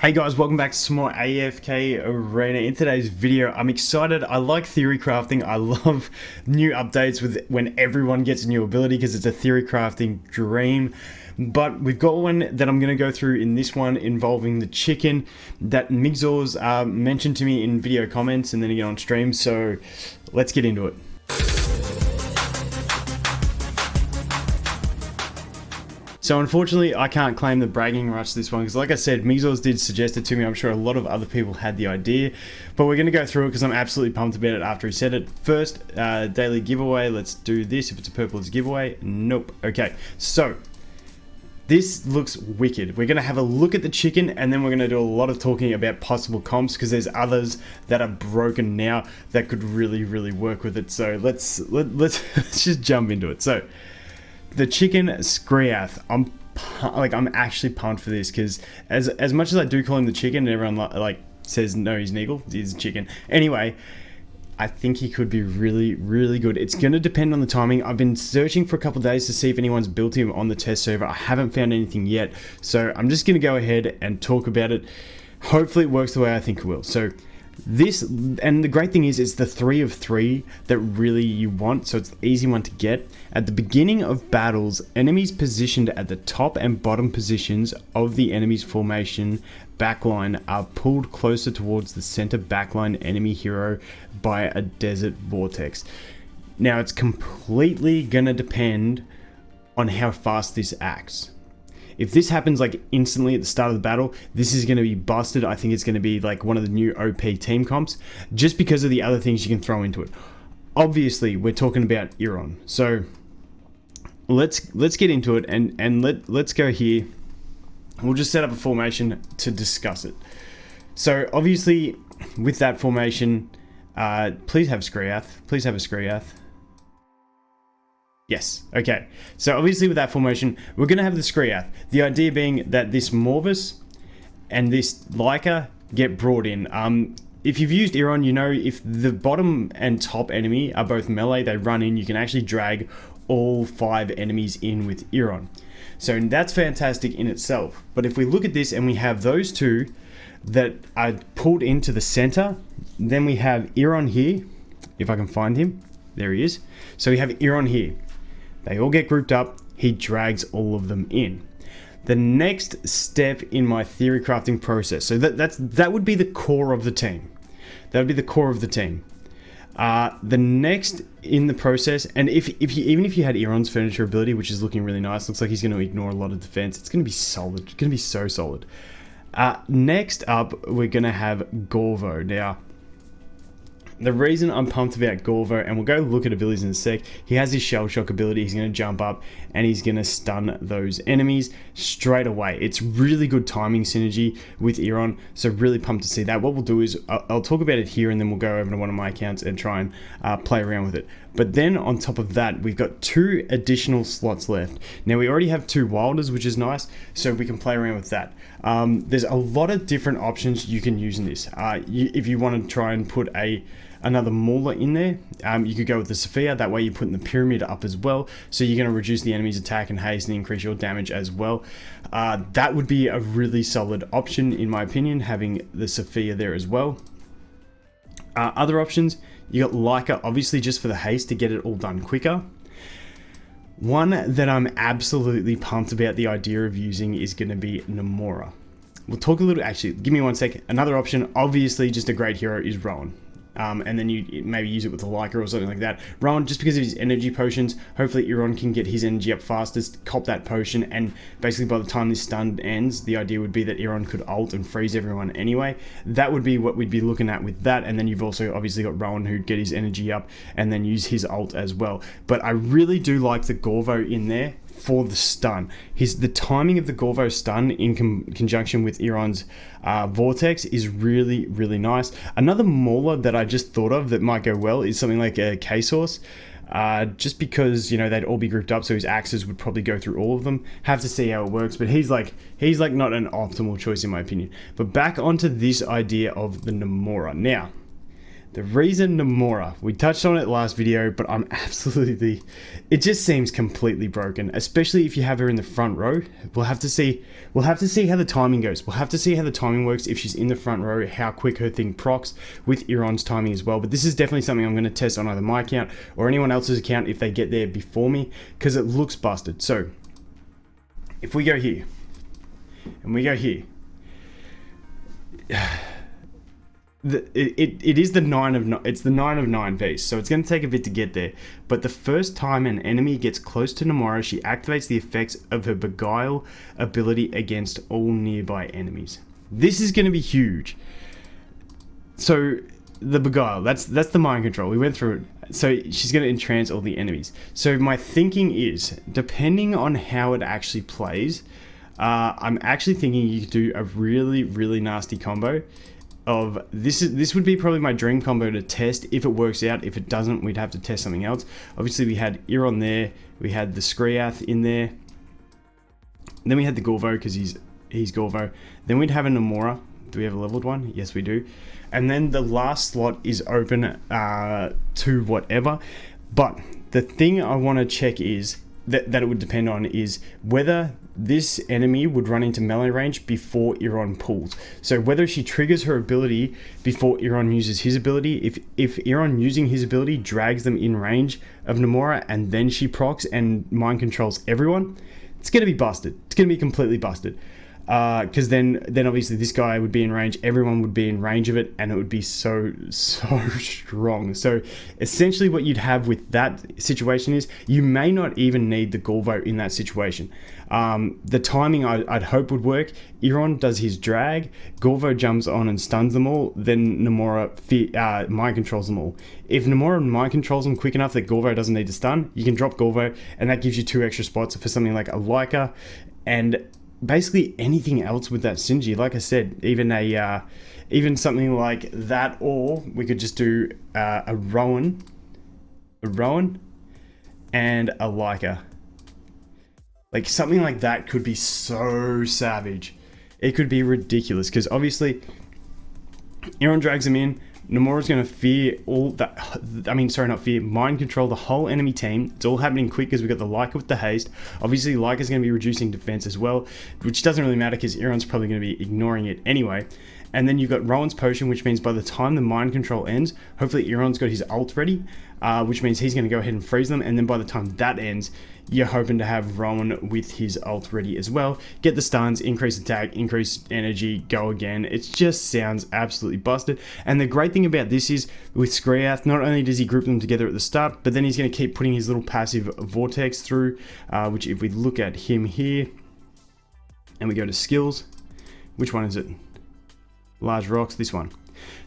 Hey guys, welcome back to some more AFK Arena. In today's video, I'm excited. I like theory crafting. I love new updates with when everyone gets a new ability because it's a theory crafting dream. But we've got one that I'm going to go through in this one involving the chicken that Migzors mentioned to me in video comments and then again on stream. So let's get into it. So unfortunately, I can't claim the bragging rights to this one because like I said, Migzors did suggest it to me. I'm sure a lot of other people had the idea, but we're going to go through it because I'm absolutely pumped about it after he said it. First, daily giveaway. Let's do this. If it's a purple, it's a giveaway. Nope. Okay, so this looks wicked. We're going to have a look at the chicken and then we're going to do a lot of talking about possible comps because there's others that are broken now that could really work with it. So let's just jump into it. So the chicken Skriath, I'm actually pumped for this because as much as I do call him the chicken and everyone like says no, he's an eagle, he's a chicken. Anyway, I think he could be really good. It's going to depend on the timing. I've been searching for a couple of days to see if anyone's built him on the test server. I haven't found anything yet, so I'm just going to go ahead and talk about it. Hopefully it works the way I think it will. So this, and the great thing is it's the 3 of 3 that really you want, so it's the easy one to get. At the beginning of battles, enemies positioned at the top and bottom positions of the enemy's formation backline are pulled closer towards the center backline enemy hero by a desert vortex. Now it's completely gonna depend on how fast this acts. If this happens like instantly at the start of the battle, this is going to be busted. I think it's going to be like one of the new OP team comps just because of the other things you can throw into it. Obviously, we're talking about Iron. So let's get into it and let's go here. We'll just set up a formation to discuss it. So obviously with that formation, please have Skriath. Please have a Skriath. Yes, okay. So obviously with that formation, we're going to have the Skriath. The idea being that this Morvis and this Leica get brought in. If you've used Iron, you know if the bottom and top enemy are both melee, they run in, you can actually drag all 5 enemies in with Iron. So that's fantastic in itself. But if we look at this and we have those two that are pulled into the center, then we have Iron here. If I can find him, there he is. So we have Iron here. They all get grouped up, he drags all of them in. The next step in my theory crafting process, so that would be the core of the team. That would be the core of the team. The next in the process, and even if you had Iron's furniture ability, which is looking really nice, looks like he's going to ignore a lot of defense, it's going to be solid. It's going to be so solid. Next up, we're going to have Gorvo. Now, the reason I'm pumped about Gorvo, and we'll go look at abilities in a sec, he has his shell shock ability. He's going to jump up and he's going to stun those enemies straight away. It's really good timing synergy with Iron, so really pumped to see that. What we'll do is I'll talk about it here and then we'll go over to one of my accounts and try and play around with it. But then on top of that, we've got 2 additional slots left. Now we already have 2 wilders, which is nice, so we can play around with that. There's a lot of different options you can use in this. If you want to try and put another Mauler in there, you could go with the Sophia. That way you're putting the pyramid up as well, so you're going to reduce the enemy's attack and haste and increase your damage as well. That would be a really solid option in my opinion, having the Sophia there as well. Other options, you got Leica, obviously just for the haste to get it all done quicker. One that I'm absolutely pumped about the idea of using is going to be Namora. We'll talk a little, actually, give me one sec. Another option, obviously just a great hero, is Rowan. And then you maybe use it with a Leica or something like that. Rowan, just because of his energy potions, hopefully Iron can get his energy up fastest, cop that potion, and basically by the time this stun ends, the idea would be that Iron could ult and freeze everyone anyway. That would be what we'd be looking at with that, and then you've also obviously got Rowan who'd get his energy up and then use his ult as well. But I really do like the Gorvo in there for the stun. The timing of the Gorvo stun in conjunction with Iron's vortex is really nice. Another Mauler that I just thought of that might go well is something like a K-Source. Just because, you know, they'd all be grouped up, so his axes would probably go through all of them. Have to see how it works, but he's like not an optimal choice in my opinion. But back onto this idea of the Namora. Now, The reason Nomura, we touched on it last video, but I'm absolutely, it just seems completely broken, especially if you have her in the front row. We'll have to see how the timing goes. We'll have to see how the timing works if she's in the front row, how quick her thing procs with Iron's timing as well. But this is definitely something I'm going to test on either my account or anyone else's account if they get there before me, because it looks busted. So if we go here and we go here, it is the 9 of 9. It's the 9 of 9 piece, so it's going to take a bit to get there. But the first time an enemy gets close to Nomura, she activates the effects of her Beguile ability against all nearby enemies. This is going to be huge. So the Beguile, that's the mind control. We went through it. So she's going to entrance all the enemies. So my thinking is, depending on how it actually plays, I'm actually thinking you could do a really nasty combo of this would be probably my dream combo to test if it works out. If it doesn't, we'd have to test something else. Obviously we had Iron there, we had the Skriath in there, then we had the Gorvo because he's Gorvo, then we'd have a Nomura. Do we have a leveled one? Yes, we do. And then the last slot is open to whatever. But the thing I want to check is that it would depend on is whether this enemy would run into melee range before Iron pulls. So whether she triggers her ability before Iron uses his ability, if Iron using his ability drags them in range of Nomura and then she procs and mind controls everyone, it's going to be busted. It's going to be completely busted. Because then obviously this guy would be in range, everyone would be in range of it, and it would be so strong. So essentially what you'd have with that situation is you may not even need the Gorvo in that situation. The timing I'd hope would work. Iron does his drag, Gorvo jumps on and stuns them all, then Nomura mind controls them all. If Nomura mind controls them quick enough that Gorvo doesn't need to stun, you can drop Gorvo, and that gives you 2 extra spots for something like a Leica, and basically anything else with that synergy. Like I said, even something like that, or we could just do a Rowan and a Leica. Like something like that could be so savage. It could be ridiculous because obviously Iron drags him in. Nomura's going to fear all that. Not fear, mind control the whole enemy team. It's all happening quick because we've got the Leica with the haste. Obviously, Leica's going to be reducing defense as well, which doesn't really matter because Iron's probably going to be ignoring it anyway. And then you've got Rowan's potion, which means by the time the mind control ends, hopefully Iron's got his ult ready, which means he's going to go ahead and freeze them. And then by the time that ends, you're hoping to have Rowan with his ult ready as well. Get the stuns, increase attack, increase energy, go again. It just sounds absolutely busted. And the great thing about this is with Skriath, not only does he group them together at the start, but then he's going to keep putting his little passive vortex through, which if we look at him here and we go to skills, which one is it? Large rocks, this one.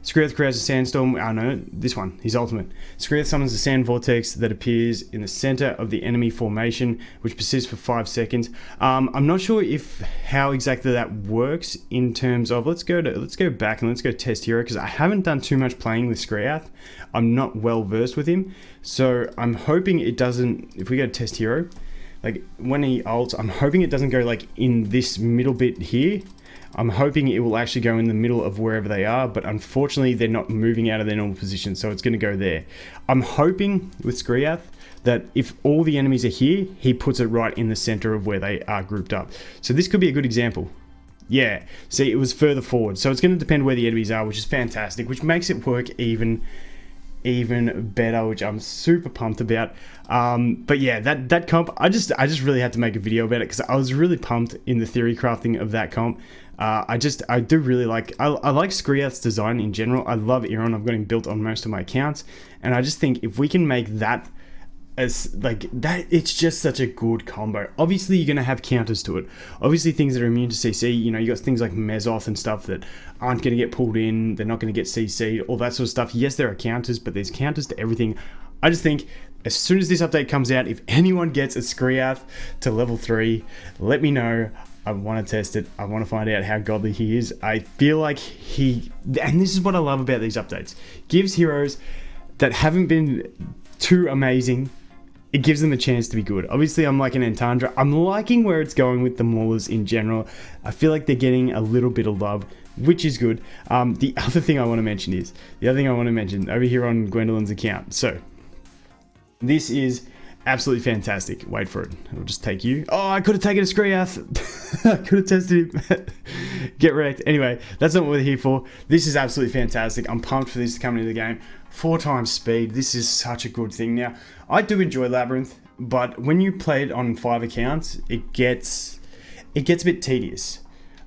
Skriath creates a sandstorm. No, this one, his ultimate. Skriath summons a sand vortex that appears in the center of the enemy formation, which persists for 5 seconds. I'm not sure how exactly that works in terms of. Let's go back and let's go test hero because I haven't done too much playing with Skriath. I'm not well versed with him, so I'm hoping it doesn't. If we go to test hero, like when he ults, I'm hoping it doesn't go like in this middle bit here. I'm hoping it will actually go in the middle of wherever they are, but unfortunately they're not moving out of their normal position, so it's going to go there. I'm hoping with Skriath that if all the enemies are here, he puts it right in the center of where they are grouped up. So this could be a good example. Yeah, see, it was further forward, so it's going to depend where the enemies are, which is fantastic, which makes it work even better, which I'm super pumped about. But yeah, that comp, I just really had to make a video about it because I was really pumped in the theory crafting of that comp. I do really like, I like Skriath's design in general. I love Iron. I've got him built on most of my accounts, and I just think if we can make that as like that, it's just such a good combo. Obviously you're going to have counters to it, obviously things that are immune to CC. You know, you got things like Mezoth and stuff that aren't going to get pulled in, they're not going to get CC'd, all that sort of stuff. Yes, there are counters, but there's counters to everything. I just think as soon as this update comes out, if anyone gets a Skriath to level 3, let me know. I want to test it. I want to find out how godly he is. I feel like and this is what I love about these updates, gives heroes that haven't been too amazing it gives them a chance to be good. Obviously, I'm liking Entandra. I'm liking where it's going with the Maulers in general. I feel like they're getting a little bit of love, which is good. The other thing I want to mention over here on Gwendolyn's account. So this is absolutely fantastic. Wait for it. It'll just take you. Oh, I could have taken a Skriath. I could have tested him. Get wrecked. Anyway, that's not what we're here for. This is absolutely fantastic. I'm pumped for this to come into the game. 4 times speed. This is such a good thing. Now, I do enjoy Labyrinth, but when you play it on 5 accounts, it gets a bit tedious.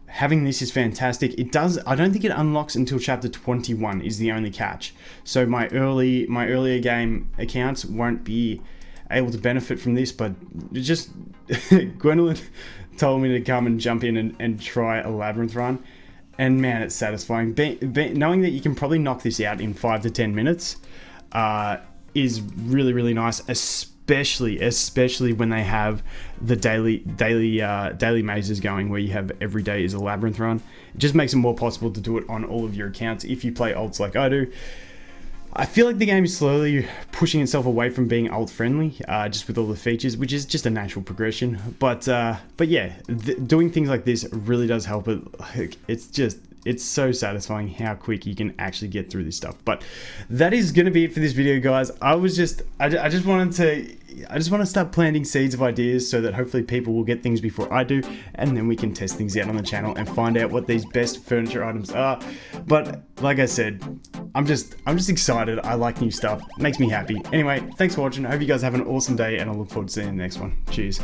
Having this is fantastic. I don't think it unlocks until chapter 21 is the only catch. So my earlier game accounts won't be able to benefit from this, but just Gwendolyn told me to come and jump in and try a Labyrinth run, and man, it's satisfying. Knowing that you can probably knock this out in 5 to 10 minutes is really, really nice, especially when they have the daily mazes going, where you have every day is a Labyrinth run. It just makes it more possible to do it on all of your accounts if you play ults like I do. I feel like the game is slowly pushing itself away from being ult friendly, just with all the features, which is just a natural progression. But yeah, doing things like this really does help it. Like, it's so satisfying how quick you can actually get through this stuff. But that is going to be it for this video, guys. I just want to start planting seeds of ideas so that hopefully people will get things before I do, and then we can test things out on the channel and find out what these best furniture items are. But like I said, I'm just excited. I like new stuff. It makes me happy. Anyway, thanks for watching. I hope you guys have an awesome day, and I look forward to seeing you in the next one. Cheers.